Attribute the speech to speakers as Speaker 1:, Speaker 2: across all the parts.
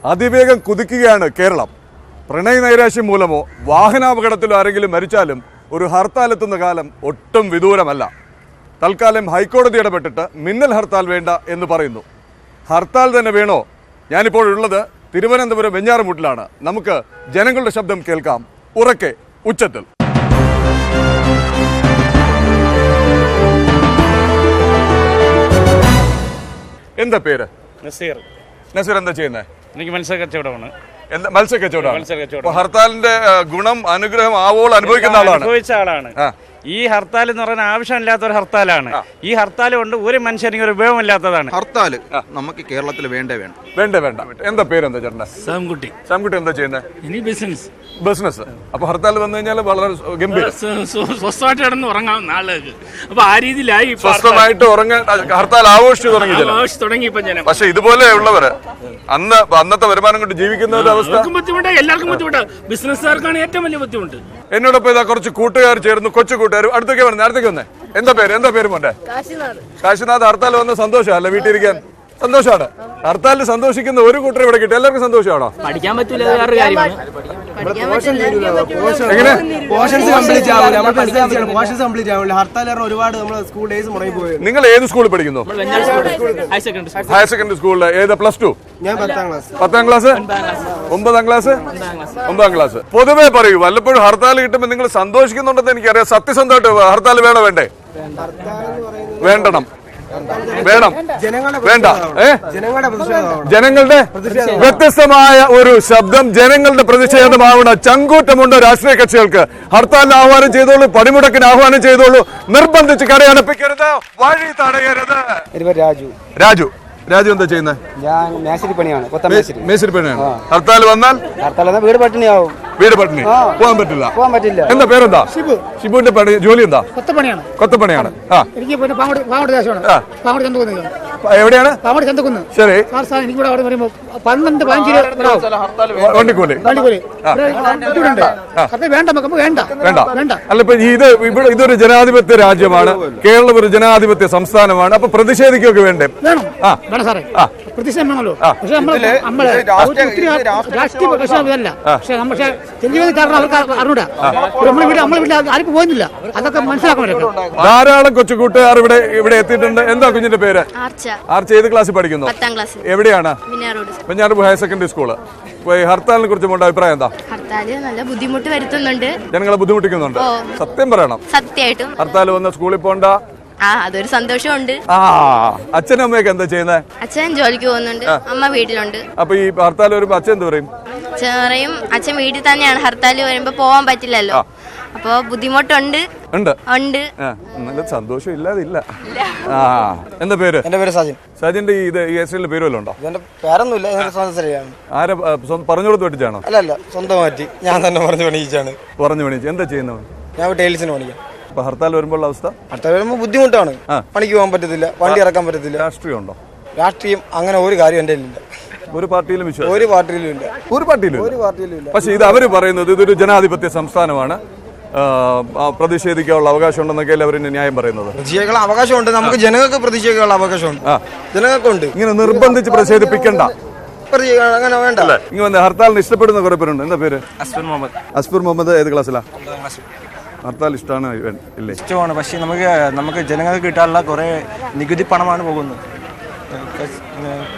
Speaker 1: അതിവേഗം കുതിക്കുകയാണ് കേരളം. പ്രണയ നൈരാശ്യം മൂലമോ വാഹനാപകടത്തിലോ ആരെങ്കിലും മരിച്ചാലും ഒരു ഹർത്താലെത്തുന്ന കാലം ഒട്ടും വിദൂരമല്ല. തൽക്കാലം ഹൈക്കോടതി ഇടപെട്ടിട്ട് മിന്നൽ ഹർത്താൽ വേണ്ട എന്ന് പറയുന്നു. ഹർത്താൽ തന്നെ വേണോ? ഞാനിപ്പോൾ ഉള്ളത് തിരുവനന്തപുരം വെഞ്ഞാറമൂട്ടിലാണ്. നമുക്ക് ജനങ്ങളുടെ ശബ്ദം കേൾക്കാം, ഉറക്കെ, ഉച്ചത്തിൽ. എന്താ പേര്?
Speaker 2: നസീർ.
Speaker 1: നസീർ എന്താ ചെയ്യുന്നത്?
Speaker 2: എനിക്ക് മത്സ്യക്കച്ചവടമാണ്.
Speaker 1: മത്സ്യക്കച്ചവടം. ഹർത്താലിന്റെ ഗുണം അനുഗ്രഹം ആവോളം അനുഭവിച്ച ആളാണ്.
Speaker 2: ഈ ഹർത്താൽ എന്ന് പറയുന്ന ആവശ്യമില്ലാത്ത ഒരു ഹർത്താലാണ്. ഈ ഹർത്താൽ കൊണ്ട് ഒരു മനുഷ്യനും ഒരു ഉപയോഗമില്ലാത്തതാണ്.
Speaker 3: ഹർത്താൽ നമുക്ക് കേരളത്തിൽ വേണ്ട.
Speaker 1: എന്താ പേരെന്താ ചേട്ടൻ്റെ?
Speaker 2: സാംകുട്ടി.
Speaker 1: സാംകുട്ടി എന്താ ചെയ്യുന്നത്?
Speaker 2: ഇനി
Speaker 1: ബിസിനസ്. അപ്പൊ ഹർത്താൽ വന്നു കഴിഞ്ഞാൽ വളരെ ഗംഭീരം,
Speaker 2: സ്വസ്ഥമായിട്ട് കിടന്ന് ഉറങ്ങാം നാളുകൾക്ക്. അപ്പൊ ആ രീതിയിലായി
Speaker 1: സ്വസ്ഥമായിട്ട് ഉറങ്ങാൻ ഹർത്താൽ ആഘോഷിച്ചു തുടങ്ങി. പക്ഷെ ഇതുപോലെ ഉള്ളവര് അന്നത്തെ വരുമാനം കൊണ്ട് ജീവിക്കുന്ന ഒരു അവസ്ഥ
Speaker 2: എല്ലാവർക്കും ബുദ്ധിമുട്ടാണ്. ബിസിനസ്സുകാർക്കാണ് ഏറ്റവും വലിയ ബുദ്ധിമുട്ട്.
Speaker 1: എന്നോടൊപ്പം ഇതാ കുറച്ച് കൂട്ടുകാർ ചേർന്ന്, കൊച്ചു കൂട്ടുകാരും അടുത്തേക്ക് വന്നേ. എന്താ പേര് മോന്റെ? കാശിനാഥ്. ഹർത്താൽ വന്ന സന്തോഷമല്ല വീട്ടിലിരിക്കാൻ? സന്തോഷമാണ്. ഹർത്താലിൽ സന്തോഷിക്കുന്ന ഒരു കൂട്ടർ ഇവിടെ കിട്ടും. എല്ലാവർക്കും സന്തോഷമാണോ?
Speaker 4: പഠിക്കാൻ പറ്റില്ല, വേറൊരു കാര്യമാണ്.
Speaker 1: എങ്ങനെ
Speaker 5: ഒരുപാട് സ്കൂൾ ഡേയ്സ് മുടങ്ങി പോയി.
Speaker 1: നിങ്ങൾ ഏത് സ്കൂളിൽ പഠിക്കുന്നു? ഹയർ സെക്കൻഡറി സ്കൂളിൽ. ഏതാ? +2?
Speaker 5: ഞാൻ 10ാം ക്ലാസ്.
Speaker 1: 10ാം ക്ലാസ്? 9ാം ക്ലാസ്? 9ാം ക്ലാസ്. പൊതുവേ പറയൂ, വല്ലപ്പോഴും ഹർത്താൽ കിട്ടുമ്പോൾ നിങ്ങൾ സന്തോഷിക്കുന്നുണ്ടെന്ന് എനിക്കറിയാം. സത്യസന്ധമായിട്ട് ഹർത്താൽ വേണോ? വേണം. വേണ്ട. ജനങ്ങളുടെ വ്യത്യസ്തമായ ഒരു ശബ്ദം, ജനങ്ങളുടെ പ്രതിഷേധമാവണം. ചങ്കൂറ്റമുണ്ട് രാഷ്ട്രീയ കക്ഷികൾക്ക്. ഹർത്താലിന് ആഹ്വാനം ചെയ്തോളൂ, പണിമുടക്കിന് ആഹ്വാനം ചെയ്തോളൂ. നിർബന്ധിച്ച് കടയടപ്പിക്കരുത്, വഴി തടയരുത്. രാജു എന്താ ചെയ്യുന്നത്?
Speaker 5: ഞാൻ മേശരി പണിയാണ്.
Speaker 1: മേശരി പണിയാണ്. ഹർത്താൽ വന്നാൽ
Speaker 5: വീട് പട്ടിണിയാവും.
Speaker 1: വീട് പട്ടിണി. പോകാൻ പറ്റില്ല. എന്താ പേരെന്താ? ഷിബുവിന്റെ പണി ജോലി എന്താ? കൊത്തപ്പണിയാണ്. എവിടെയാണ്? ശരി. വണ്ടിക്കൂലി. വേണ്ട. അല്ല, ഇപ്പൊ ഇതൊരു ജനാധിപത്യ രാജ്യമാണ്. കേരളം ഒരു ജനാധിപത്യ സംസ്ഥാനമാണ്. അപ്പൊ പ്രതിഷേധിക്കുകയൊക്കെ വേണ്ടേ? ധാരാളം കൊച്ചു കൂട്ടുകാർ ഇവിടെ എത്തിയിട്ടുണ്ട്. എന്താ കുഞ്ഞിന്റെ പേര്? ആർച്ച. ഏത് ക്ലാസ്സിൽ പഠിക്കുന്നു? എവിടെയാണ്? Venjaramoodu higher secondary school. ഹർത്താലിനെ കുറിച്ച് അഭിപ്രായം എന്താ?
Speaker 6: ഹർത്താല് നല്ല ബുദ്ധിമുട്ട് വരുത്തുന്നുണ്ട്, ജനങ്ങളെ
Speaker 1: ബുദ്ധിമുട്ടിക്കുന്നുണ്ട്. സത്യം പറയണം.
Speaker 6: സത്യമായിട്ടും
Speaker 1: ഹർത്താൽ വന്ന സ്കൂളിൽ പോണ്ട.
Speaker 6: അതൊരു സന്തോഷമുണ്ട്.
Speaker 1: അച്ഛനും അമ്മയൊക്കെ എന്താ ചെയ്യുന്നത്?
Speaker 6: അച്ഛൻ ജോലിക്ക് പോകുന്നുണ്ട്, അമ്മ വീട്ടിലുണ്ട്.
Speaker 1: അപ്പൊ ഈ ഹർത്താൽ വരുമ്പോ അച്ഛൻ എന്ത് പറയും?
Speaker 6: അച്ഛൻ വീട്ടിൽ തന്നെയാണ്. ഹർത്താൽ വരുമ്പോ പോവാൻ പറ്റില്ലല്ലോ, അപ്പൊ ബുദ്ധിമുട്ടുണ്ട്.
Speaker 1: നല്ല സന്തോഷം ഇല്ലാതില്ല. എന്താ പേര്?
Speaker 5: എന്റെ പേര് സജിൻ.
Speaker 1: സജിന്റെ ഈ എസ്റ്റിന്റെ പേര് വല്ലതും ഉണ്ടോ?
Speaker 5: പേരൊന്നുമില്ല.
Speaker 1: ആരെ പറഞ്ഞു കൊടുത്ത് പഠിച്ചാണോ?
Speaker 5: അല്ല, സ്വന്തമായിട്ട് ഞാൻ തന്നെ പറഞ്ഞു പണിയിച്ചു.
Speaker 1: എന്താ ചെയ്യുന്നത്?
Speaker 5: ഞാൻ ടൈൽസിന് പണിക്കാം.
Speaker 1: അപ്പൊ ഹർത്താൽ വരുമ്പോൾ അവസ്ഥ?
Speaker 5: ഹർത്താൽ വരുമ്പോൾ ബുദ്ധിമുട്ടാണ്. പണിക്ക് പോകാൻ പറ്റത്തില്ല, വണ്ടി ഇറക്കാൻ പറ്റത്തില്ല.
Speaker 1: രാഷ്ട്രീയം ഉണ്ടോ?
Speaker 5: രാഷ്ട്രീയം അങ്ങനെ ഒരു കാര്യം എന്റെ ഇല്ല.
Speaker 1: ഒരു പാർട്ടിയിലും വിശ്വാസം?
Speaker 5: ഒരു പാർട്ടിയിലും ഇല്ല.
Speaker 1: പക്ഷെ ഇത് അവര് പറയുന്നത് ഇതൊരു ജനാധിപത്യ സംസ്ഥാനമാണ്, പ്രതിഷേധിക്കാനുള്ള അവകാശം ഉണ്ടെന്നൊക്കെ അവർ ന്യായം പറയുന്നത്.
Speaker 5: പ്രതിഷേധിക്കാനുള്ള അവകാശമുണ്ട്, നമുക്ക് ജനങ്ങൾക്ക് പ്രതിഷേധിക്കാനുള്ള അവകാശമുണ്ട്. ജനങ്ങൾക്കുണ്ട്.
Speaker 1: ഇങ്ങനെ നിർബന്ധിച്ച് പ്രതിഷേധിപ്പിക്കണ്ട.
Speaker 5: അങ്ങനെ വേണ്ട.
Speaker 1: ഇങ്ങനെ ഹർത്താലിന് ഇഷ്ടപ്പെടുന്ന കുറെ പേരുണ്ട്. എന്താ പേര്? അസ്ഫർ മുഹമ്മദ്. ഏത് ക്ലാസ്സിലാ? ഹർത്താൽ ഇഷ്ടമാണ്?
Speaker 5: ഇഷ്ടമാണ്. പക്ഷേ നമുക്ക് ജനങ്ങൾക്ക് കിട്ടാനുള്ള കുറെ നികുതി പണമാണ് പോകുന്നത്.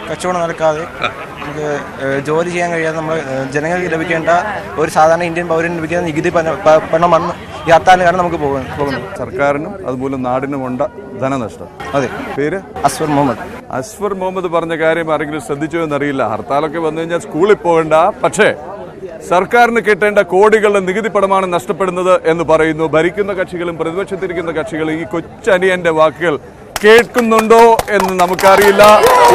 Speaker 5: കച്ചവടം നടക്കാതെ നമുക്ക് ജോലി ചെയ്യാൻ കഴിയാതെ നമ്മൾ ജനങ്ങൾക്ക് ലഭിക്കേണ്ട ഒരു സാധാരണ ഇന്ത്യൻ പൗരന് ലഭിക്കുന്ന നികുതി പണമാണ് ഈ ഹർത്താലിന് കാരണം നമുക്ക് പോകുന്നത്.
Speaker 1: സർക്കാരിനും അതുപോലെ നാടിനുമുണ്ട് ധനനഷ്ടം. അതെ. പേര്? അസ്ഫർ മുഹമ്മദ് പറഞ്ഞ കാര്യം ആരെങ്കിലും ശ്രദ്ധിച്ചോ എന്നറിയില്ല. ഹർത്താലൊക്കെ വന്നു കഴിഞ്ഞാൽ സ്കൂളിൽ പോകണ്ട, പക്ഷേ സർക്കാരിന് കിട്ടേണ്ട കോടികളുടെ നികുതി പണമാണ് നഷ്ടപ്പെടുന്നത് എന്ന് പറയുന്നു. ഭരിക്കുന്ന കക്ഷികളും പ്രതിപക്ഷത്തിരിക്കുന്ന കക്ഷികളും ഈ കൊച്ചനിയന്റെ വാക്കുകൾ കേൾക്കുന്നുണ്ടോ എന്ന് നമുക്കറിയില്ല.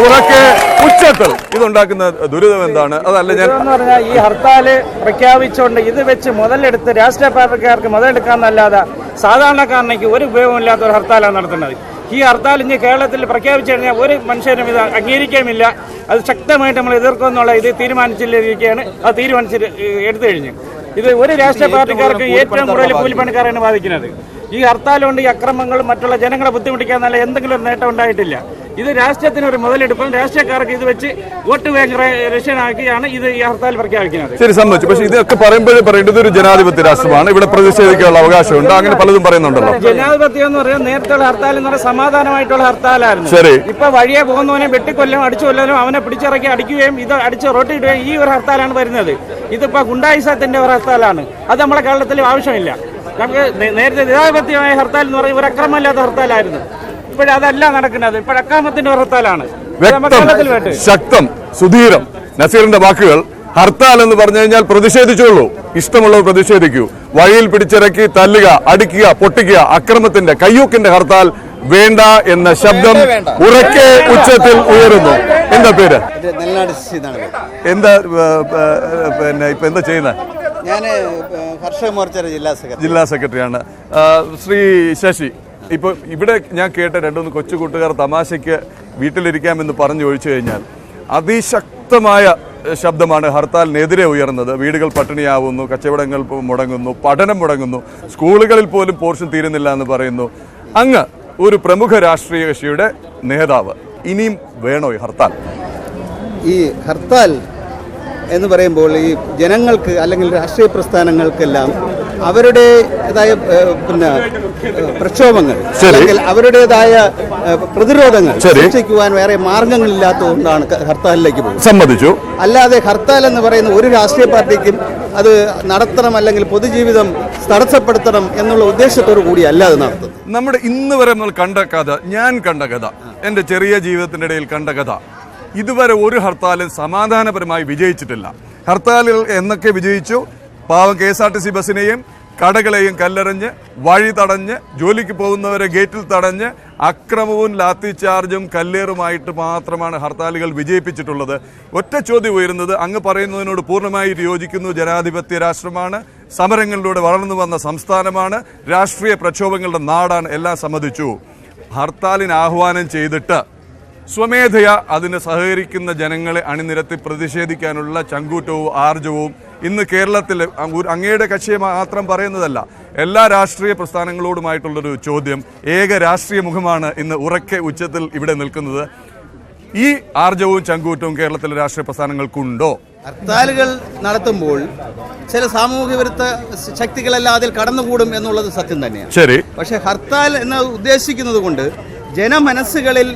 Speaker 1: ഉറക്കെ, ഉച്ചത്തിൽ ഇതുണ്ടാക്കുന്ന ദുരിതം എന്താണ്? അതല്ല ഞാൻ
Speaker 7: പറഞ്ഞാൽ ഈ ഹർത്താല് പ്രഖ്യാപിച്ചുകൊണ്ട് ഇത് വെച്ച് മുതലെടുത്ത് രാഷ്ട്രീയ പാർട്ടിക്കാർക്ക് മുതലെടുക്കാന്നല്ലാതെ സാധാരണക്കാരനേക്ക് ഒരു ഉപയോഗമില്ലാത്ത ഒരു ഹർത്താലാണ് നടത്തുന്നത്. ഈ ഹർത്താൽ ഇനി കേരളത്തിൽ പ്രഖ്യാപിച്ചു കഴിഞ്ഞാൽ ഒരു മനുഷ്യനും ഇത് അംഗീകരിക്കാമില്ല. അത് ശക്തമായിട്ട് നമ്മൾ എതിർക്കുമെന്നുള്ള ഇത് തീരുമാനിച്ചിരിക്കുകയാണ്. അത് എടുത്തു കഴിഞ്ഞു. ഇത് ഒരു രാഷ്ട്രീയ പാർട്ടിക്കാർക്ക് ഏറ്റവും കൂടുതൽ കൂലിപ്പണിക്കാരാണ് ബാധിക്കുന്നത്. ഈ ഹർത്താൽ കൊണ്ട് ഈ അക്രമങ്ങളും മറ്റുള്ള ജനങ്ങളെ ബുദ്ധിമുട്ടിക്കാൻ എന്തെങ്കിലും ഒരു നേട്ടം ഉണ്ടായിട്ടില്ല. ഇത് രാഷ്ട്രീയത്തിന് ഒരു മുതലെടുപ്പും രാഷ്ട്രീയക്കാർക്ക് ഇത് വെച്ച് വോട്ട് ബാങ്ക് ലക്ഷ്യമാക്കിയാണ് ഇത് ഈ ഹർത്താൽ പ്രഖ്യാപിക്കുന്നത്.
Speaker 1: ശരി, സമ്മതിച്ചു. പക്ഷേ ഇതൊക്കെ പറയുമ്പോഴേ പറയേണ്ടത് ഒരു ജനാധിപത്യ രാഷ്ട്രമാണ്, ഇവിടെ പ്രതിഷേധിക്കാനുള്ള അവകാശമുണ്ട്, അങ്ങനെ പലതും പറയുന്നുണ്ടല്ലോ.
Speaker 7: ജനാധിപത്യം എന്ന് പറയുന്നത് നേരത്തെയുള്ള ഹർത്താൽ എന്ന് പറയുന്നത് സമാധാനമായിട്ടുള്ള ഹർത്താലായിരുന്നു.
Speaker 1: ശരി.
Speaker 7: ഇപ്പൊ വഴിയെ പോകുന്നവനെ വെട്ടിക്കൊല്ലും, അടിച്ചു കൊല്ലാനും, അവനെ പിടിച്ചിറക്കി അടിക്കുകയും ഇത് അടിച്ച് റോട്ടിടുകയും ഈ ഒരു ഹർത്താലാണ് വരുന്നത്. ഇതിപ്പോ ഗുണ്ടായിസത്തിന്റെ ഒരു ഹർത്താലാണ്. അത് നമ്മുടെ കേരളത്തിൽ ആവശ്യമില്ല. നമുക്ക് നേരത്തെ ജനാധിപത്യമായ ഹർത്താൽ എന്ന് പറയുന്നത് ഒരു അക്രമമില്ലാത്ത ഹർത്താലായിരുന്നു. ഇപ്പോഴതല്ല നടക്കുന്നത്, ഇപ്പോഴക്കാമത്തിന്റെ ഹർത്താലാണ്.
Speaker 1: ശക്തം, സുധീരം. നസീറിന്റെ വാക്കുകൾ. ഹർത്താൽ എന്ന് പറഞ്ഞു കഴിഞ്ഞാൽ പ്രതിഷേധിച്ചോളൂ, ഇഷ്ടമുള്ളവർ പ്രതിഷേധിക്കൂ. വഴിയിൽ പിടിച്ചിറക്കി തല്ലുക, അടിക്കുക, പൊട്ടിക്കുക, അക്രമത്തിന്റെ കയ്യൂക്കിന്റെ ഹർത്താൽ വേണ്ട എന്ന ശബ്ദം ഉറക്കെ ഉച്ചത്തിൽ ഉയരുന്നു. എന്താ പേര്? എന്താ പിന്നെ ഇപ്പൊ എന്താ ചെയ്യുന്നത്?
Speaker 8: ഞാൻ കർഷക മോർച്ചയുടെ
Speaker 1: ജില്ലാ സെക്രട്ടറിയാണ്. ശ്രീ ശശി, ഇപ്പോൾ ഇവിടെ ഞാൻ കേട്ട രണ്ടുമൂന്ന് കൊച്ചു കൂട്ടുകാർ തമാശയ്ക്ക് വീട്ടിലിരിക്കാമെന്ന് പറഞ്ഞു ഒഴിച്ചു കഴിഞ്ഞാൽ അതിശക്തമായ ശബ്ദമാണ് ഹർത്താലിനെതിരെ ഉയർന്നത്. വീടുകൾ പട്ടിണിയാവുന്നു, കച്ചവടങ്ങൾ മുടങ്ങുന്നു, പഠനം മുടങ്ങുന്നു, സ്കൂളുകളിൽ പോലും പോർഷൻ തീരുന്നില്ല എന്ന് പറയുന്നു. അങ്ങ് ഒരു പ്രമുഖ രാഷ്ട്രീയ കക്ഷിയുടെ നേതാവ്, ഇനിയും വേണോ ഈ ഹർത്താൽ?
Speaker 8: ഈ ഹർത്താൽ എന്ന് പറയുമ്പോൾ ഈ ജനങ്ങൾക്ക് അല്ലെങ്കിൽ രാഷ്ട്രീയ പ്രസ്ഥാനങ്ങൾക്കെല്ലാം അവരുടേതായ പിന്നെ പ്രക്ഷോഭങ്ങൾ അല്ലെങ്കിൽ അവരുടേതായ പ്രതിരോധങ്ങൾ സൃഷ്ടിക്കുവാൻ വേറെ മാർഗങ്ങളില്ലാത്തതുകൊണ്ടാണ് ഹർത്താലിലേക്ക് പോകുന്നത്.
Speaker 1: സമ്മതിച്ചു.
Speaker 8: അല്ലാതെ ഹർത്താൽ എന്ന് പറയുന്ന ഒരു രാഷ്ട്രീയ പാർട്ടിക്കും അത് നടത്തണം അല്ലെങ്കിൽ പൊതുജീവിതം തടസ്സപ്പെടുത്തണം എന്നുള്ള ഉദ്ദേശത്തോടു കൂടി അല്ല അത് നടത്തുന്നത്.
Speaker 1: നമ്മുടെ ഇന്ന് വരെ നമ്മൾ കണ്ട കഥ, ഞാൻ കണ്ട കഥ, എൻ്റെ ചെറിയ ജീവിതത്തിൻ്റെ ഇടയിൽ കണ്ട കഥ, ഇതുവരെ ഒരു ഹർത്താലും സമാധാനപരമായി വിജയിച്ചിട്ടില്ല. ഹർത്താലുകൾ എന്നൊക്കെ വിജയിച്ചു? പാവം KSRTC ബസ്സിനെയും കടകളെയും കല്ലെറിഞ്ഞ്, വഴി തടഞ്ഞ്, ജോലിക്ക് പോകുന്നവരെ ഗേറ്റിൽ തടഞ്ഞ്, അക്രമവും ലാത്തി ചാർജും കല്ലേറുമായിട്ട് മാത്രമാണ് ഹർത്താലുകൾ വിജയിപ്പിച്ചിട്ടുള്ളത്. ഒറ്റ ചോദ്യം ഉയരുന്നത്, അങ്ങ് പറയുന്നതിനോട് പൂർണ്ണമായി യോജിക്കുന്നു. ജനാധിപത്യ രാഷ്ട്രമാണ്, സമരങ്ങളിലൂടെ വളർന്നു വന്ന സംസ്ഥാനമാണ്, രാഷ്ട്രീയ പ്രക്ഷോഭങ്ങളുടെ നാടാണ്, എല്ലാം സമ്മതിച്ചു. ഹർത്താലിന് ആഹ്വാനം ചെയ്തിട്ട് സ്വമേധയാ അതിന് സഹകരിക്കുന്ന ജനങ്ങളെ അണിനിരത്തി പ്രതിഷേധിക്കാനുള്ള ചങ്കൂറ്റവും ആർജവും ഇന്ന് കേരളത്തിൽ അങ്ങയുടെ കക്ഷിയെ മാത്രം പറയുന്നതല്ല, എല്ലാ രാഷ്ട്രീയ പ്രസ്ഥാനങ്ങളോടുമായിട്ടുള്ളൊരു ചോദ്യം, ഏക രാഷ്ട്രീയ മുഖമാണ് ഇന്ന് ഉറക്കെ ഉച്ചത്തിൽ ഇവിടെ നിൽക്കുന്നത്. ഈ ആർജവും ചങ്കൂറ്റവും കേരളത്തിലെ രാഷ്ട്രീയ പ്രസ്ഥാനങ്ങൾക്കുണ്ടോ?
Speaker 8: ഹർത്താലുകൾ നടത്തുമ്പോൾ ചില സാമൂഹ്യ വിരുദ്ധ ശക്തികളെല്ലാം അതിൽ കടന്നുകൂടും എന്നുള്ളത് സത്യം തന്നെയാണ്.
Speaker 1: ശരി.
Speaker 8: പക്ഷേ ഹർത്താൽ എന്ന് ഉദ്ദേശിക്കുന്നത് കൊണ്ട് ജനമനസ്സുകളിൽ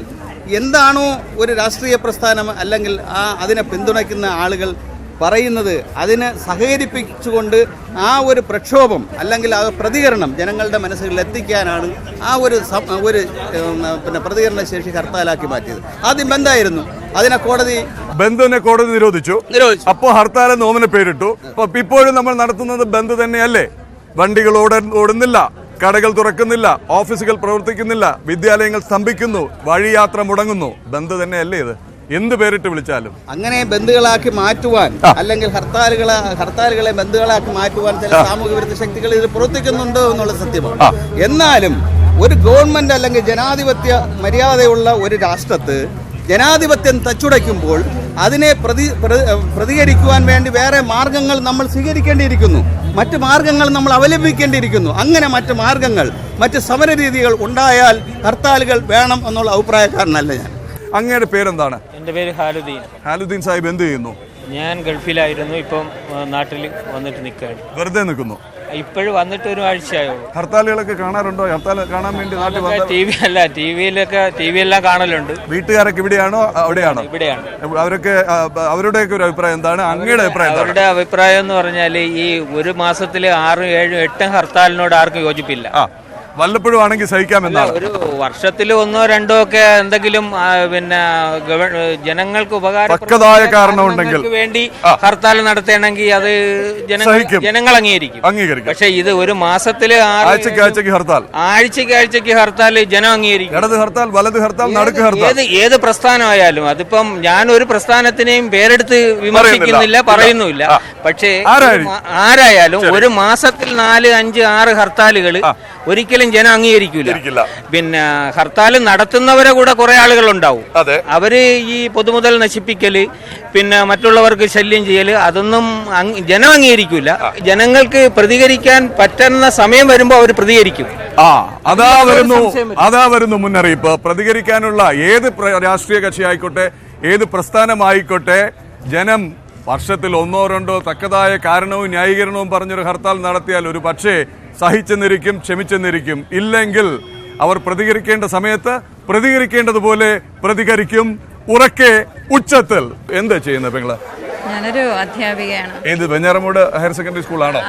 Speaker 8: എന്താണോ ഒരു രാഷ്ട്രീയ പ്രസ്ഥാനം അല്ലെങ്കിൽ അതിനെ പിന്തുണയ്ക്കുന്ന ആളുകൾ പറയുന്നത് അതിനെ സഹകരിപ്പിച്ചുകൊണ്ട് ആ ഒരു പ്രക്ഷോഭം അല്ലെങ്കിൽ ആ പ്രതികരണം ജനങ്ങളുടെ മനസ്സുകളിൽ എത്തിക്കാനാണ് ആ ഒരു പിന്നെ പ്രതികരണ ശേഷി ഹർത്താലാക്കി മാറ്റിയത്. ആദ്യം ബന്ദായിരുന്നു, അതിനെ
Speaker 1: ബന്ദിനെ കോടതി നിരോധിച്ചു. അപ്പോൾ ഹർത്താൽ നോമിനെ പേരിട്ടു. ഇപ്പോഴും നമ്മൾ നടത്തുന്നത് ബന്ദ് തന്നെയല്ലേ? വണ്ടികൾ ഓടുന്നില്ല, കടകൾ തുറക്കുന്നില്ല, ഓഫീസുകൾ പ്രവർത്തിക്കുന്നില്ല, വിദ്യാലയങ്ങൾ സ്തംഭിക്കുന്നു, വഴിയാത്ര മുടങ്ങുന്നു. ബന്ദ് തന്നെയല്ലേ ഇത്? എന്ത് പേരിട്ട് വിളിച്ചാലും
Speaker 8: അങ്ങനെ ബന്ധുകളാക്കി മാറ്റുവാൻ അല്ലെങ്കിൽ ഹർത്താലുകളെ ബന്ധുകളാക്കി മാറ്റുവാൻ ചില സാമൂഹ്യ വിരുദ്ധ ശക്തികൾ ഇത് പ്രവർത്തിക്കുന്നുണ്ട് എന്നുള്ള സത്യമാണ്. എന്നാലും ഒരു ഗവൺമെന്റ് അല്ലെങ്കിൽ ജനാധിപത്യ മര്യാദയുള്ള ഒരു രാഷ്ട്രത്ത് ജനാധിപത്യം തച്ചുടയ്ക്കുമ്പോൾ അതിനെ പ്രതികരിക്കുവാൻ വേണ്ടി വേറെ മാർഗങ്ങൾ നമ്മൾ സ്വീകരിക്കേണ്ടിയിരിക്കുന്നു, മറ്റ് മാർഗങ്ങൾ നമ്മൾ അവലംബിക്കേണ്ടിയിരിക്കുന്നു. അങ്ങനെ മറ്റ് മാർഗങ്ങൾ, മറ്റ് സമര രീതികൾ ഉണ്ടായാൽ ഹർത്താലുകൾ വേണം എന്നുള്ള അഭിപ്രായക്കാരനല്ല ഞാൻ.
Speaker 1: അങ്ങയുടെ പേരെന്താണ്?
Speaker 2: എൻ്റെ പേര് ഹാലുദ്ദീൻ.
Speaker 1: ഹാലുദ്ദീൻ സാഹിബ് എന്ത് ചെയ്യുന്നു?
Speaker 2: ഞാൻ ഗൾഫിലായിരുന്നു, ഇപ്പം നാട്ടിൽ വന്നിട്ട് നിൽക്കുകയാണ്.
Speaker 1: വെറുതെ നിൽക്കുന്നു?
Speaker 2: ഇപ്പോഴും വന്നിട്ട് ഒരു ആഴ്ചയായോ.
Speaker 1: ഹർത്താലുകളൊക്കെ കാണാറുണ്ടോ? ഹർത്താൽ കാണാൻ വേണ്ടി നാട്ടിൽ വന്ന
Speaker 2: ടിവിയെല്ലാം കാണലുണ്ട്.
Speaker 1: വീട്ടുകാരൊക്കെ ഇവിടെയാണോ അവിടെയാണോ?
Speaker 2: ഇവിടെയാണ്.
Speaker 1: അവരുടെയൊക്കെ ഒരു അഭിപ്രായം എന്താണ്? അങ്ങയുടെ അഭിപ്രായം?
Speaker 2: അവരുടെ അഭിപ്രായം എന്ന് പറഞ്ഞാൽ ഈ ഒരു മാസത്തിൽ 6, 7, 8 ഹർത്താലിനോട് ആർക്കും യോജിപ്പില്ല.
Speaker 1: വല്ലപ്പോഴും ആണെങ്കിൽ സഹിക്കാമെന്നാണ്.
Speaker 2: ഒരു വർഷത്തിൽ 1, 2 ഒക്കെ എന്തെങ്കിലും പിന്നെ ജനങ്ങൾക്ക്
Speaker 1: ഉപകാരപ്രദമായ കാരണമുണ്ടെങ്കിൽ
Speaker 2: വേണ്ടി ഹർത്താൽ നടത്തണമെങ്കിൽ അത് ജനങ്ങൾ അംഗീകരിക്കും. പക്ഷെ ഇത് ഒരു മാസത്തില്
Speaker 1: ആഴ്ചക്ക്
Speaker 2: ഹർത്താൽ ജനം അംഗീകരിക്കും.
Speaker 1: ഇടത് ഹർത്താൽ, വലത് ഹർത്താൽ, നടുക്ക് ഹർത്താൽ,
Speaker 2: ഏത് പ്രസ്ഥാനമായാലും അതിപ്പം ഞാൻ ഒരു പ്രസ്ഥാനത്തിനെയും പേരെടുത്ത് വിമർശിക്കുന്നില്ല, പറയുന്നുമില്ല. പക്ഷേ ആരായാലും ഒരു മാസത്തിൽ 4, 5, 6 ഹർത്താലുകൾ
Speaker 9: ഒരിക്കലും ജനം അംഗീകരിക്കില്ല.
Speaker 1: ഇരിക്കില്ല.
Speaker 9: പിന്നെ ഹർത്താൽ നടത്തുന്നവരെ കൂടെ കുറെ ആളുകളുണ്ടാവും.
Speaker 1: അതെ.
Speaker 9: അവര് ഈ പൊതുമുതൽ നശിപ്പിക്കല്, പിന്നെ മറ്റുള്ളവർക്ക് ശല്യം ചെയ്യല്, അതൊന്നും ജനം അംഗീകരിക്കില്ല. ജനങ്ങൾക്ക് പ്രതികരിക്കാൻ പറ്റുന്ന സമയം വരുമ്പോൾ അവർ പ്രതികരിക്കും.
Speaker 1: അതാ വരുന്നു മുന്നറിയിപ്പ്. പ്രതികരിക്കാനുള്ള ഏത് രാഷ്ട്രീയ കക്ഷി ആയിക്കോട്ടെ, ഏത് പ്രസ്ഥാനമായിക്കോട്ടെ, ജനം വർഷത്തിൽ ഒന്നോ രണ്ടോ തക്കതായ കാരണവും ന്യായീകരണവും പറഞ്ഞൊരു ഹർത്താൽ നടത്തിയാൽ ഒരു പക്ഷേ സഹിച്ചെന്നിരിക്കും, ക്ഷമിച്ചെന്നിരിക്കും. ഇല്ലെങ്കിൽ അവർ പ്രതികരിക്കേണ്ട സമയത്ത് പ്രതികരിക്കേണ്ടതുപോലെ പ്രതികരിക്കും, ഉറക്കെ, ഉച്ചത്തിൽ. എന്താ ചെയ്യുന്നത് പെങ്ങള്?
Speaker 10: ഞാനൊരു അധ്യാപികയാണ്.
Speaker 1: ഏത് വെഞ്ഞാറമൂട് ഹയർ സെക്കൻഡറി സ്കൂളാണോ?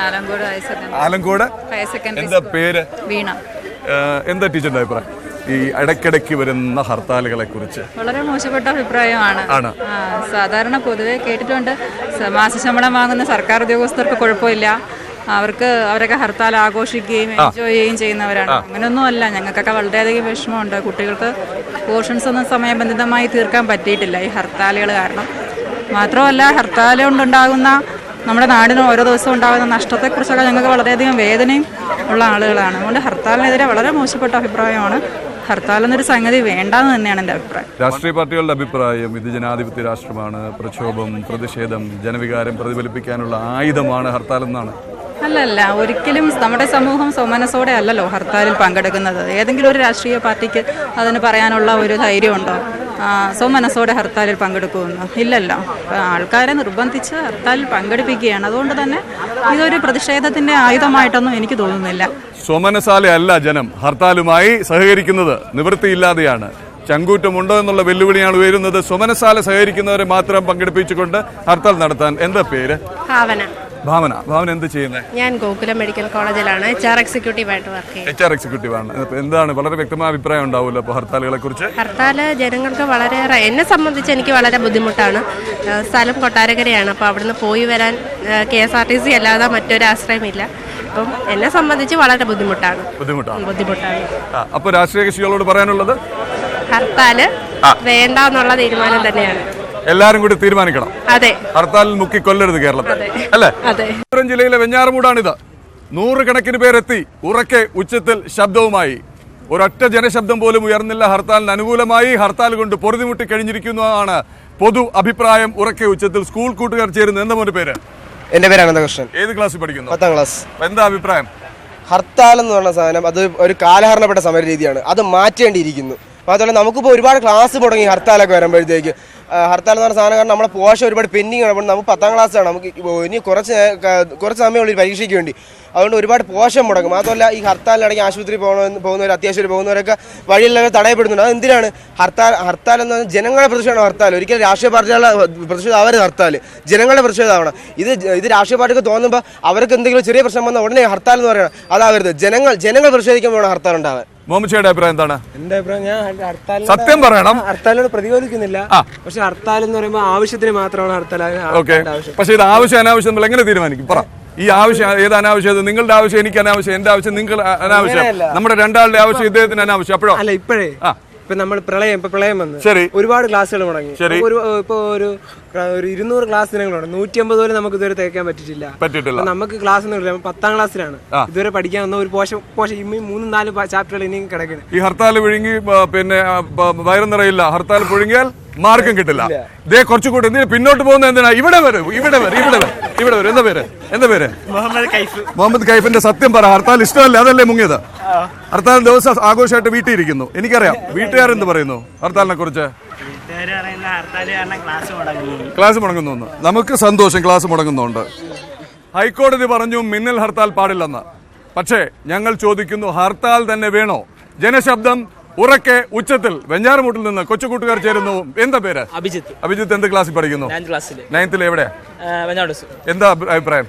Speaker 10: Alamcode higher secondary.
Speaker 1: Alamcode
Speaker 10: higher secondary.
Speaker 1: എന്താ പേര്?
Speaker 10: വീണ.
Speaker 1: എന്താ ടീച്ചറിന്റെ അഭിപ്രായം ഈ ഇടയ്ക്കിടയ്ക്ക് വരുന്ന ഹർത്താലുകളെ കുറിച്ച്?
Speaker 10: വളരെ മോശപ്പെട്ട അഭിപ്രായമാണ്. സാധാരണ പൊതുവെ കേട്ടിട്ടുണ്ട്, മാസശമ്പളം വാങ്ങുന്ന സർക്കാർ ഉദ്യോഗസ്ഥർക്ക് കുഴപ്പമില്ല, അവരൊക്കെ ഹർത്താൽ ആഘോഷിക്കുകയും എൻജോയ് ചെയ്യുകയും ചെയ്യുന്നവരാണ്. അങ്ങനെയൊന്നും അല്ല. ഞങ്ങൾക്കൊക്കെ വളരെയധികം വിഷമമുണ്ട്. കുട്ടികൾക്ക് പോർഷൻസ് ഒന്നും സമയബന്ധിതമായി തീർക്കാൻ പറ്റിയിട്ടില്ല ഈ ഹർത്താലുകൾ കാരണം. മാത്രമല്ല, ഹർത്താൽ കൊണ്ടുണ്ടാകുന്ന നമ്മുടെ നാടിന് ഓരോ ദിവസവും ഉണ്ടാകുന്ന നഷ്ടത്തെക്കുറിച്ചൊക്കെ ഞങ്ങൾക്ക് വളരെയധികം വേദനയും ഉള്ള ആളുകളാണ്. അതുകൊണ്ട് ഹർത്താലിനെതിരെ വളരെ മോശപ്പെട്ട അഭിപ്രായമാണ്. ഹർത്താൽ എന്നൊരു സംഗതി വേണ്ടെന്ന് തന്നെയാണ് എൻ്റെ അഭിപ്രായം.
Speaker 1: രാഷ്ട്രീയ പാർട്ടികളുടെ അഭിപ്രായം ഇത് ജനാധിപത്യ രാഷ്ട്രമാണ്, പ്രക്ഷോഭം, പ്രതിഷേധം, ജനവികാരം പ്രതിഫലിപ്പിക്കാനുള്ള ആയുധമാണ് ഹർത്താൽ എന്നാണ്.
Speaker 10: അല്ലല്ല, ഒരിക്കലും നമ്മുടെ സമൂഹം സോമനസോടെ അല്ലല്ലോ ഹർത്താലിൽ പങ്കെടുക്കുന്നത്. ഏതെങ്കിലും ഒരു രാഷ്ട്രീയ പാർട്ടിക്ക് അതിന് പറയാനുള്ള ഒരു ധൈര്യമുണ്ടോ സോമനസോടെ ഹർത്താലിൽ പങ്കെടുക്കുമെന്ന്? ഇല്ലല്ലോ. ആൾക്കാരെ നിർബന്ധിച്ച് ഹർത്താലിൽ പങ്കെടുപ്പിക്കുകയാണ്. അതുകൊണ്ട് തന്നെ ഇതൊരു പ്രതിഷേധത്തിന്റെ ആയുധമായിട്ടൊന്നും എനിക്ക് തോന്നുന്നില്ല.
Speaker 1: സോമനസാലെ അല്ല ജനം ഹർത്താലുമായി സഹകരിക്കുന്നത്, നിവൃത്തിയില്ലാതെയാണ്. ചങ്കൂറ്റമുണ്ടോ എന്നുള്ള വെല്ലുവിളിയാണ് ഉയരുന്നത്. സോമനസാലെ സഹകരിക്കുന്നവരെ മാത്രം പങ്കെടുപ്പിച്ചുകൊണ്ട് ഹർത്താൽ നടത്താൻ. എന്താ പേര്? ഭാവന. ഭാവന എന്ത് ചെയ്യുന്നത്?
Speaker 6: ഞാൻ ഗോകുലം മെഡിക്കൽ കോളേജിലാണ് HR എക്സിക്യൂട്ടീവായിട്ട് വർക്ക് ചെയ്യുന്നത്.
Speaker 1: HR എക്സിക്യൂട്ടീവാണ്. എന്താണ് വളരെ വ്യക്തമായ അഭിപ്രായം ഉണ്ടാവുമല്ലോ അപ്പോൾ ഹർത്താലുകളെ കുറിച്ച്?
Speaker 6: ഹർത്താൽ ജനങ്ങൾക്ക് വളരെയേറെ, എന്നെ സംബന്ധിച്ച് എനിക്ക് വളരെ ബുദ്ധിമുട്ടാണ്. സ്ഥലം കൊട്ടാരക്കരയാണ്. അപ്പോൾ അവിടുന്ന് പോയി വരാൻ KSRTC അല്ലാതെ മറ്റൊരു ആശ്രയമില്ല. അപ്പം എന്നെ സംബന്ധിച്ച് വളരെ ബുദ്ധിമുട്ടാണ്.
Speaker 1: അപ്പോൾ രാഷ്ട്രീയ കക്ഷികളോട് പറയാനുള്ളത്
Speaker 6: ഹർത്താൽ വേണ്ട എന്നുള്ള തീരുമാനം തന്നെയാണ്.
Speaker 1: എല്ലാരും കൂടി തീരുമാനിക്കണം.
Speaker 6: അതെ.
Speaker 1: ഹർത്താലിൽ മുക്കി കൊല്ലരുത് കേരളത്തെ, അല്ലേ? മലപ്പുറം ജില്ലയിലെ വെഞ്ഞാറമൂടാണിത്. 100 കണക്കിന് പേരെത്തി ഉറക്കെ ഉച്ചത്തിൽ ശബ്ദവുമായി. ഒരൊറ്റ ജനശബ്ദം പോലും ഉയർന്നില്ല. ഹർത്താലിന് അനുകൂലമായി ഹർത്താൽ കൊണ്ട് പൊറുതിമുട്ടി കഴിഞ്ഞിരിക്കുന്നതാണ് പൊതു അഭിപ്രായം. ഉറക്കെ ഉച്ചത്തിൽ സ്കൂൾ കൂട്ടുകാർ ചേരുന്നു. എന്താ മോന്റെ പേര്?
Speaker 5: എന്റെ പേര് അനന്തകൃഷ്ണൻ.
Speaker 1: ഏത് ക്ലാസ്സിൽ പഠിക്കുന്നു?
Speaker 5: 10ാം ക്ലാസ്.
Speaker 1: എന്താ അഭിപ്രായം?
Speaker 5: ഹർത്താൽ എന്ന് പറഞ്ഞ സാധനം അത് ഒരു കാലഹരണപ്പെട്ട സമര രീതിയാണ്. അത് മാറ്റേണ്ടിയിരിക്കുന്നു. മാത്രമല്ല, നമുക്കിപ്പോൾ ഒരുപാട് ക്ലാസ് മുടങ്ങി ഹർത്താലൊക്കെ വരുമ്പോഴത്തേക്ക്. ഹർത്താൽ എന്ന് പറഞ്ഞ സാധനം കാരണം നമ്മളെ പോഷൻ ഒരുപാട് പെൻഡിങ് ആണ്. നമുക്ക് 10ാം ക്ലാസ്സാണ്. നമുക്ക് ഇനി കുറച്ച് സമയമുള്ള പരീക്ഷയ്ക്ക് വേണ്ടി. അതുകൊണ്ട് ഒരുപാട് പോഷൻ മുടങ്ങും. മാത്രമല്ല, ഈ ഹർത്താലിനിടയ്ക്ക് ആശുപത്രി പോകുന്നവർ, അത്യാവശ്യം പോകുന്നവരൊക്കെ വഴിയിലൊക്കെ തടയപ്പെടുന്നുണ്ട്. അത് എന്തിനാണ്? ഹർത്താൽ എന്ന് പറഞ്ഞാൽ ജനങ്ങളുടെ പ്രതിഷേധമാണ് ഹർത്താൽ. ഒരിക്കലും രാഷ്ട്രീയ പാർട്ടികളുടെ പ്രതിഷേധം ആവരുത് ഹർത്താൽ. ജനങ്ങളുടെ പ്രതിഷേധമാണ്. ഇത് രാഷ്ട്രീയ പാർട്ടിക്ക് തോന്നുമ്പോൾ അവർക്ക് എന്തെങ്കിലും ചെറിയ പ്രശ്നം വന്നാൽ ഉടനെ ഹർത്താൽ എന്ന് പറയണം. അതാവരുത്. ജനങ്ങൾ പ്രതിഷേധിക്കുമ്പോഴാണ് ഹർത്താൽ ഉണ്ടാവുക.
Speaker 1: മോമച്ചയുടെ അഭിപ്രായം എന്താണ്?
Speaker 5: എന്റെ അഭിപ്രായം, ഞാൻ
Speaker 1: സത്യം പറയണം,
Speaker 5: ഹർത്താലിനോട് പ്രതിരോധിക്കുന്നില്ല. പക്ഷെ ഹർത്താൽ എന്ന് പറയുമ്പോൾ ആവശ്യത്തിന് മാത്രമാണ് ഹർത്താൽ.
Speaker 1: ഓക്കെ, പക്ഷെ ഇത് ആവശ്യം അനാവശ്യം നമ്മൾ എങ്ങനെ തീരുമാനിക്കും? പറ. ഈ ആവശ്യം ഏത് അനാവശ്യം? നിങ്ങളുടെ ആവശ്യം എനിക്ക് അനാവശ്യം, എന്റെ ആവശ്യം നിങ്ങൾ അനാവശ്യം, നമ്മുടെ രണ്ടാളുടെ ആവശ്യം ഇദ്ദേഹത്തിന് അനാവശ്യം. അപ്പോഴോ?
Speaker 5: അല്ല, ഇപ്പോഴേ ഇപ്പൊ നമ്മൾ പ്രളയം വന്ന്
Speaker 1: ശരി,
Speaker 5: ഒരുപാട് ക്ലാസ്സുകൾ മുടങ്ങി. ഇപ്പൊ ഒരു 200 ക്ലാസ് ദിനങ്ങളുണ്ട്. 150 വരെ നമുക്ക് ഇതുവരെ തേക്കാൻ പറ്റിയിട്ടില്ല. നമുക്ക് ക്ലാസ് 10ാം ക്ലാസ്സിലാണ്. ഇതുവരെ പഠിക്കാൻ വന്ന ഒരു പോഷൻ 3-4 ചാപ്റ്ററുകൾ ഇനിയും കിടക്കുന്നു.
Speaker 1: ഈ ഹർത്താൽ വിഴുങ്ങി പിന്നെ വയറും നിറയില്ല. ഹർത്താൽ പുഴുങ്ങിയാൽ മാർക്കും കിട്ടില്ല. ഇതേ കുറച്ചുകൂടി എന്തിനാ പിന്നോട്ട് പോകുന്നത്? എന്തിനാ? ഇവിടെ വരും. എന്താ പേര്? മുഹമ്മദ് കൈഫിന്റെ. സത്യം പറ, ഹർത്താൽ ഇഷ്ടമല്ല, അതല്ലേ മുങ്ങിയത്? ഹർത്താൽ ദിവസം ആഘോഷമായിട്ട് വീട്ടിൽ ഇരിക്കുന്നു. എനിക്കറിയാം. വീട്ടുകാരെന്ത് പറയുന്നു ഹർത്താലിനെ കുറിച്ച്? ക്ലാസ് മുടങ്ങുന്നു. നമുക്ക് സന്തോഷം, ക്ലാസ് മുടങ്ങുന്നുണ്ട്. ഹൈക്കോടതി പറഞ്ഞു മിന്നൽ ഹർത്താൽ പാടില്ലെന്ന്. പക്ഷേ ഞങ്ങൾ ചോദിക്കുന്നു, ഹർത്താൽ തന്നെ വേണോ? ജനശബ്ദം ഉറക്കെ ഉച്ചത്തിൽ വെഞ്ഞാറമൂട്ടിൽ നിന്ന് കൊച്ചുകൂട്ടുകാർ ചേരുന്നു. എന്താ പേര്? അഭിജിത്ത്. എന്ത് ക്ലാസ്സിൽ പഠിക്കുന്നു? 9th. എവിടെ? എന്താ അഭിപ്രായം?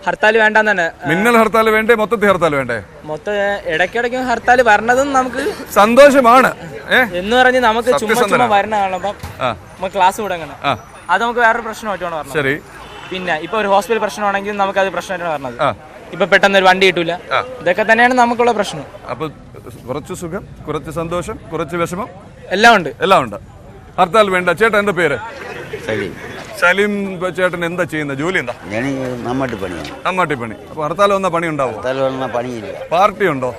Speaker 4: ഹർത്താൽ വേണ്ടെന്ന് തന്നെ.
Speaker 1: മിന്നൽ ഹർത്താൽ വേണ്ടേ? മൊത്തത്തിൽ ഹർത്താൽ വേണ്ടേ?
Speaker 4: ഇടയ്ക്കിടയ്ക്ക് ഹർത്താൽ വരണതും നമുക്ക്
Speaker 1: സന്തോഷമാണ്.
Speaker 4: എന്ന് പറഞ്ഞ് നമുക്ക് ചുമ്മാ വരണ കാണുമ്പോൾ നമുക്ക് ക്ലാസ് മുടങ്ങണം. അത് നമുക്ക് വേറൊരു പ്രശ്നമായിട്ടാണ് പറഞ്ഞത്.
Speaker 1: ശരി.
Speaker 4: പിന്നെ ഇപ്പൊ ഒരു ഹോസ്പിറ്റൽ പ്രശ്നമാണെങ്കിൽ നമുക്ക് അത് പ്രശ്നമായിട്ടാണ് പറഞ്ഞത്. ഇപ്പൊ പെട്ടെന്ന് ഒരു വണ്ടി കിട്ടൂല. ഇതൊക്കെ തന്നെയാണ് നമുക്കുള്ള പ്രശ്നം.
Speaker 1: അപ്പൊ കുറച്ച് സുഖം, കുറച്ച് സന്തോഷം, കുറച്ച് വിഷമം,
Speaker 4: എല്ലാം ഉണ്ട്.
Speaker 1: ഹർത്താൽ വേണ്ട. ചേട്ടാ, എന്താ പേര്? സലീം ചേട്ടൻ എന്താ ചെയ്യുന്നത്? ജോലി എന്താ?
Speaker 11: എനിക്ക് നമ്മട്ട് പണിയാണ്.
Speaker 1: അമ്മാട്ടി പണി. അപ്പൊ ഹർത്താൽ വന്ന പണി ഉണ്ടാവും?
Speaker 11: ഹർത്താൽ വന്ന പണിയില്ല.
Speaker 1: പാർട്ടി ഉണ്ടോ?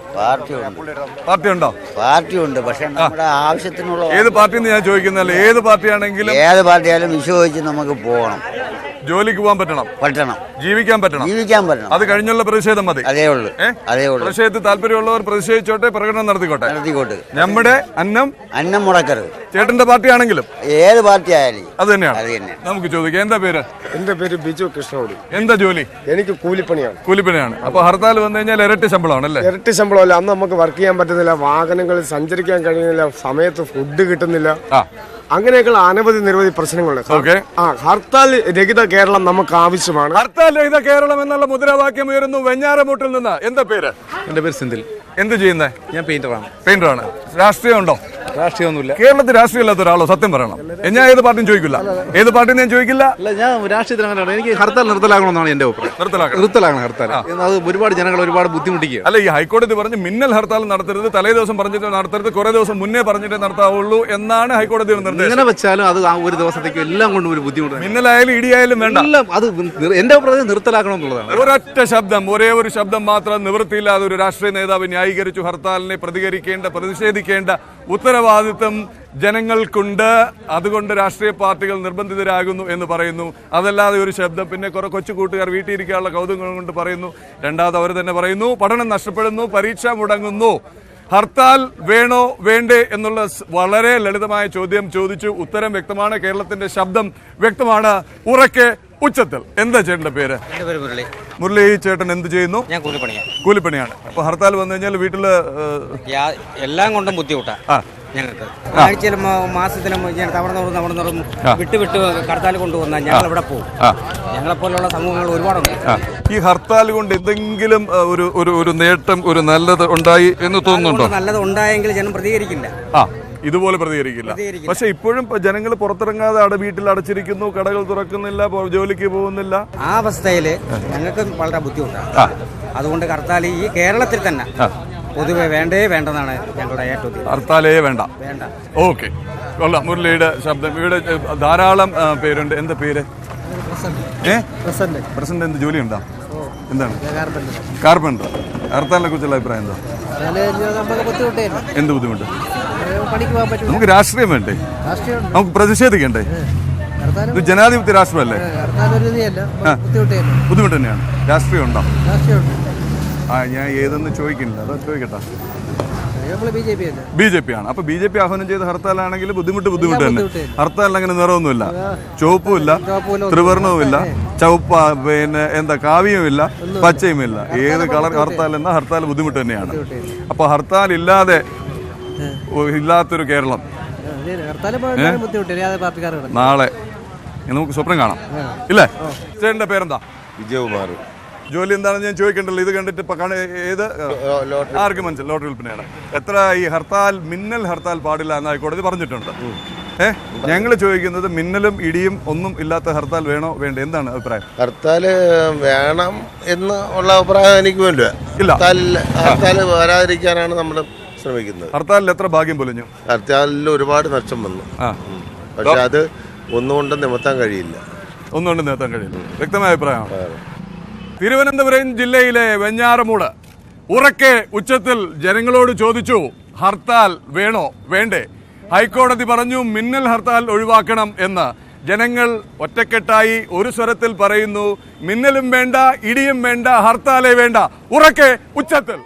Speaker 1: പാർട്ടി ഉണ്ടോ?
Speaker 11: പാർട്ടി ഉണ്ട്, പക്ഷെ നമ്മുടെ ആവശ്യത്തിനുള്ള
Speaker 1: ഏത് പാർട്ടി ഞാൻ ചോദിക്കുന്നല്ലേ, ഏത് പാർട്ടിയാണെങ്കിലും
Speaker 11: ഏത് പാർട്ടിയായാലും വിശ്വസിച്ച് നമുക്ക് പോകണം,
Speaker 1: ജോലിക്ക് പോകാൻ പറ്റണം, ജീവിക്കാൻ പറ്റണം. അത് കഴിഞ്ഞുള്ള പ്രതിഷേധം മതി.
Speaker 11: അതേ ഉള്ളൂ.
Speaker 1: പ്രതിഷേധത്തിൽ താല്പര്യമുള്ളവർ പ്രതിഷേധിച്ചോട്ടെ, പ്രകടനം നടത്തിക്കോട്ടെ. നമ്മുടെ അന്നം
Speaker 11: മുടക്കരുത്.
Speaker 1: ചേട്ടന്റെ പാർട്ടി ആണെങ്കിലും
Speaker 11: ഏത് പാർട്ടി ആയാലും
Speaker 1: അത് തന്നെയാണ്. നമുക്ക് ചോദിക്കാം, എന്താ പേര്?
Speaker 5: എന്റെ പേര് ബിജു കൃഷ്ണോടി.
Speaker 1: എന്താ ജോലി?
Speaker 5: എനിക്ക് കൂലിപ്പണിയാണ്.
Speaker 1: കൂലിപ്പണിയാണ്. അപ്പൊ ഹർത്താൽ വന്നു കഴിഞ്ഞാൽ ഇരട്ടി ശമ്പളമാണല്ലേ?
Speaker 5: ഇരട്ടി ശമ്പളമല്ല, അന്ന് നമുക്ക് വർക്ക് ചെയ്യാൻ പറ്റുന്നില്ല, വാഹനങ്ങളിൽ സഞ്ചരിക്കാൻ കഴിയുന്നില്ല, സമയത്ത് ഫുഡ് കിട്ടുന്നില്ല, അങ്ങനെയൊക്കെയുള്ള നിരവധി പ്രശ്നങ്ങളുണ്ട്. ഹർത്താൽ രഹിത കേരളം നമുക്ക് ആവശ്യമാണ്.
Speaker 1: ഹർത്താൽ രഹിത കേരളം എന്നുള്ള മുദ്രാവാക്യം ഉയരുന്നു വെഞ്ഞാറമൂട്ടിൽ നിന്ന്. എന്താ പേര്?
Speaker 3: എന്റെ പേര് സെന്തിൽ.
Speaker 1: എന്ത് ചെയ്യുന്നത്?
Speaker 3: ഞാൻ പെയിന്ററാണ്.
Speaker 1: പെയിന്ററാണ്. രാഷ്ട്രീയം ഉണ്ടോ?
Speaker 3: രാഷ്ട്രീയമൊന്നുമില്ല.
Speaker 1: കേരളത്തിൽ രാഷ്ട്രീയം ഇല്ലാത്ത ഒരാളോ? സത്യം പറയണം. ഞാൻ ഏത് പാർട്ടിയും ചോദിക്കില്ല. ഏത് പാർട്ടിയും ഞാൻ ചോദിക്കില്ല.
Speaker 3: ഞാൻ രാഷ്ട്രീയത്തിൽ അങ്ങനെയാണ്. എനിക്ക് ഹർത്താൽ നിർത്തലാക്കണമെന്നാണ് എന്റെ അഭിപ്രായം. നിർത്തലാക്കണം ഹർത്താൽ. അത് ഒരുപാട് ജനങ്ങൾ ഒരുപാട് ബുദ്ധിമുട്ടിക്കുക.
Speaker 1: അല്ല, ഈ ഹൈക്കോടതി പറഞ്ഞ് മിന്നൽ ഹർത്താൽ നടത്തരുത്, തലേ ദിവസം പറഞ്ഞിട്ട് നടത്തരുത്, കുറെ ദിവസം മുന്നേ പറഞ്ഞിട്ട് നടത്താവുള്ളൂ എന്നാണ് ഹൈക്കോടതിയുടെ നിർദ്ദേശം.
Speaker 3: ഇങ്ങനെ വെച്ചാലും അത് ആ ഒരു ദിവസത്തേക്ക് എല്ലാം കൊണ്ടും ഒരു ബുദ്ധിമുട്ട്.
Speaker 1: മിന്നലായാലും ഇടിയായാലും വേണ്ട,
Speaker 3: അത് എന്റെ അഭിപ്രായം നിർത്തലാക്കണം എന്നുള്ളതാണ്.
Speaker 1: ഒരൊറ്റ ശബ്ദം, ഒരേ ഒരു ശബ്ദം മാത്രം നിവൃത്തിയില്ലാതെ ഒരു രാഷ്ട്രീയ നേതാവ് ന്യായീകരിച്ചു ഹർത്താലിനെ പ്രതിഷേധിക്കേണ്ട ഉത്തരവാദിത്വം ജനങ്ങൾക്കുണ്ട്. അതുകൊണ്ട് രാഷ്ട്രീയ പാർട്ടികൾ നിർബന്ധിതരാകുന്നു എന്ന് പറയുന്നു. അതല്ലാതെ ഒരു ശബ്ദം. പിന്നെ കുറെ കൊച്ചു കൂട്ടുകാർ വീട്ടിലിരിക്കാനുള്ള കൗതുകം കൊണ്ട് പറയുന്നു. രണ്ടാമത് അവർ തന്നെ പറയുന്നു, പഠനം നഷ്ടപ്പെടുന്നു, പരീക്ഷ മുടങ്ങുന്നു. ഹർത്താൽ വേണോ വേണ്ടേ എന്നുള്ള വളരെ ലളിതമായ ചോദ്യം ചോദിച്ചു. ഉത്തരം വ്യക്തമാണ്. കേരളത്തിന്റെ ശബ്ദം വ്യക്തമാണ്, ഉറക്കെ ഉച്ചത്തിൽ. എന്താ ചേട്ടന്റെ പേര്? മുരളി. ചേട്ടൻ എന്ത് ചെയ്യുന്നു?
Speaker 4: ഞാൻ
Speaker 1: കൂലിപ്പണിയാണ്. അപ്പൊ ഹർത്താൽ വന്നു കഴിഞ്ഞാൽ വീട്ടില്
Speaker 4: എല്ലാം കൊണ്ടും ബുദ്ധിമുട്ടാ ഞങ്ങൾക്ക്. ആഴ്ചയിലും മാസത്തിലും തവണ വിട്ട് ഹർത്താൽ കൊണ്ടുവന്നാൽ ഞങ്ങൾ ഇവിടെ പോകും. ഞങ്ങളെപ്പോലുള്ള സമൂഹങ്ങൾ ഒരുപാടുണ്ട്.
Speaker 1: ഈ ഹർത്താൽ കൊണ്ട് എന്തെങ്കിലും ഒരു നേട്ടം, ഒരു നല്ലത് ഉണ്ടായി എന്ന് തോന്നുന്നുണ്ടോ?
Speaker 4: നല്ലത് ഉണ്ടായെങ്കിൽ ജനം പ്രതികരിക്കില്ല.
Speaker 1: ഇതുപോലെ പ്രതികരിക്കില്ല. പക്ഷെ ഇപ്പോഴും ജനങ്ങൾ പുറത്തിറങ്ങാതെ വീട്ടിൽ അടച്ചിരിക്കുന്നു, കടകൾ തുറക്കുന്നില്ല, ജോലിക്ക് പോകുന്നില്ല.
Speaker 4: ആ അവസ്ഥയിൽ ഞങ്ങൾക്ക് വളരെ ബുദ്ധിമുട്ടാണ്. അതുകൊണ്ട് ഹർത്താൽ ഈ കേരളത്തിൽ തന്നെ പൊതുവെ വേണ്ടെന്നാണ് ഞങ്ങളുടെ ഏറ്റവും.
Speaker 1: ഹർത്താലേ വേണ്ട. ഓക്കെ, കൊള്ളാം. മുരളിയുടെ ശബ്ദം. ഇവിടെ ധാരാളം പേരുണ്ട്. എന്താ പേര്? പ്രസിഡന്റ്. എന്ത് ജോലി ഉണ്ടോ? എന്താണ്? കാർപ്പൻ്റർ. ഹർത്താലിനെ കുറിച്ചുള്ള അഭിപ്രായം എന്താ? എന്ത് ബുദ്ധിമുട്ട്? നമുക്ക് രാഷ്ട്രീയം വേണ്ടേ? നമുക്ക് പ്രതിഷേധിക്കണ്ടേ? ഇത് ജനാധിപത്യ രാഷ്ട്രമല്ലേ? ബുദ്ധിമുട്ട് തന്നെയാണ്. രാഷ്ട്രീയം ഉണ്ടോ? ഞാൻ ഏതെന്ന് ചോദിക്കുന്നില്ല, അതോ ചോദിക്കട്ടെ. BJP ആണ്. അപ്പൊ BJP ആഹ്വാനം ചെയ്ത ഹർത്താലാണെങ്കിൽ ബുദ്ധിമുട്ട് തന്നെ. ഹർത്താലിൽ അങ്ങനെ നിറവൊന്നുമില്ല, ചുവപ്പുമില്ല, ത്രിവർണവുമില്ല, ചുവപ്പ് പിന്നെ എന്താ കാവ്യവുമില്ല, പച്ചയുമില്ല. ഏത് കളർ ഹർത്താൽ എന്നാ ഹർത്താൽ ബുദ്ധിമുട്ട് തന്നെയാണ്. അപ്പൊ ഹർത്താൽ ഇല്ലാത്തൊരു കേരളം നാളെ നമുക്ക് സ്വപ്നം കാണാം, ഇല്ലേ? ചേട്ടന്റെ പേരെന്താ?
Speaker 12: വിജയകുമാർ.
Speaker 1: ജോലി എന്താണെന്ന് ഞാൻ ചോദിക്കണ്ടല്ലോ. ഇത് കണ്ടിട്ട് ഏത് ആർക്ക് മനസ്സിൽ ലോട്ടറി വിൽപ്പനയാണ്. എത്ര ഈ മിന്നൽ ഹർത്താൽ പാടില്ല എന്ന് ഹൈക്കോടതി പറഞ്ഞിട്ടുണ്ട്. ഞങ്ങൾ ചോദിക്കുന്നത് മിന്നലും ഇടിയും ഒന്നും ഇല്ലാത്ത ഹർത്താൽ വേണോ വേണ്ട? എന്താണ് അഭിപ്രായം?
Speaker 12: ഹർത്താൽ വേണം എന്ന് ഉള്ള അഭിപ്രായം എനിക്ക് വേണ്ട. ഹർത്താൽ വരാതിരിക്കാനാണ് നമ്മൾ ശ്രമിക്കുന്നത്.
Speaker 1: ഹർത്താലിൽ എത്ര ഭാഗ്യം പൊലിഞ്ഞു?
Speaker 12: ഹർത്താലിൽ ഒരുപാട് നഷ്ടം വന്നു. പക്ഷെ അത് ഒന്നുകൊണ്ട് നിമിത്താൻ കഴിയില്ല.
Speaker 1: വ്യക്തമായ അഭിപ്രായമാണ്. തിരുവനന്തപുരം ജില്ലയിലെ വെഞ്ഞാറമൂട് ഉറക്കെ ഉച്ചത്തിൽ ജനങ്ങളോട് ചോദിച്ചു, ഹർത്താൽ വേണോ വേണ്ടേ? ഹൈക്കോടതി പറഞ്ഞു മിന്നൽ ഹർത്താൽ ഒഴിവാക്കണം എന്ന്. ജനങ്ങൾ ഒറ്റക്കെട്ടായി ഒരു സ്വരത്തിൽ പറയുന്നു, മിന്നലും വേണ്ട, ഇടിയും വേണ്ട, ഹർത്താലേ വേണ്ട. ഉറക്കെ ഉച്ചത്തിൽ.